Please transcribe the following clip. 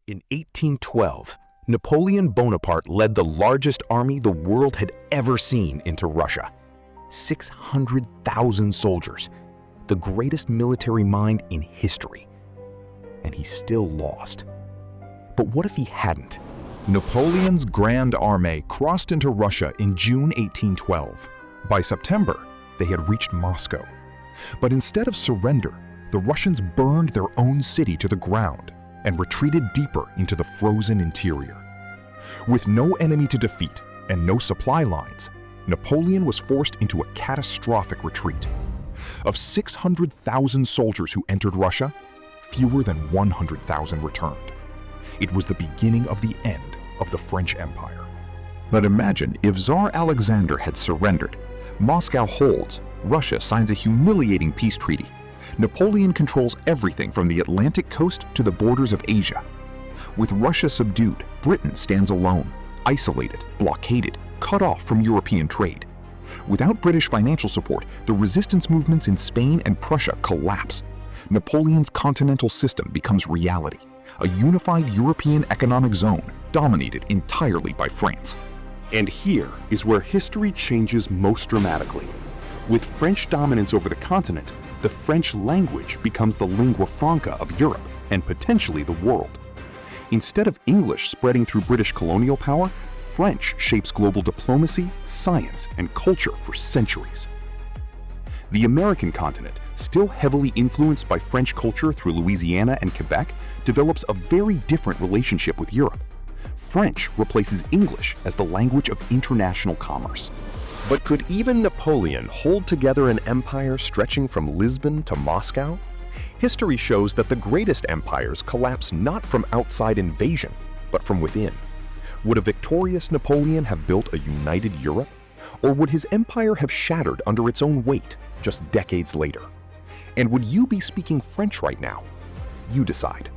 In 1812, Napoleon Bonaparte led the largest army the world had ever seen into Russia. 600,000 soldiers, the greatest military mind in history. And he still lost. But what if he hadn't? Napoleon's Grand Armée crossed into Russia in June 1812. By September, they had reached Moscow. But instead of surrender, the Russians burned their own city to the ground and retreated deeper into the frozen interior. With no enemy to defeat and no supply lines, Napoleon was forced into a catastrophic retreat. Of 600,000 soldiers who entered Russia, fewer than 100,000 returned. It was the beginning of the end of the French Empire. But imagine if Tsar Alexander had surrendered. Moscow holds, Russia signs a humiliating peace treaty. Napoleon controls everything from the Atlantic coast to the borders of Asia. With Russia subdued, Britain stands alone, isolated, blockaded, cut off from European trade. Without British financial support, the resistance movements in Spain and Prussia collapse. Napoleon's continental system becomes reality, a unified European economic zone dominated entirely by France. And here is where history changes most dramatically. With French dominance over the continent, the French language becomes the lingua franca of Europe and potentially the world. Instead of English spreading through British colonial power, French shapes global diplomacy, science, and culture for centuries. The American continent, still heavily influenced by French culture through Louisiana and Quebec, develops a very different relationship with Europe. French replaces English as the language of international commerce. But could even Napoleon hold together an empire stretching from Lisbon to Moscow? History shows that the greatest empires collapse not from outside invasion, but from within. Would a victorious Napoleon have built a united Europe? Or would his empire have shattered under its own weight just decades later? And would you be speaking French right now? You decide.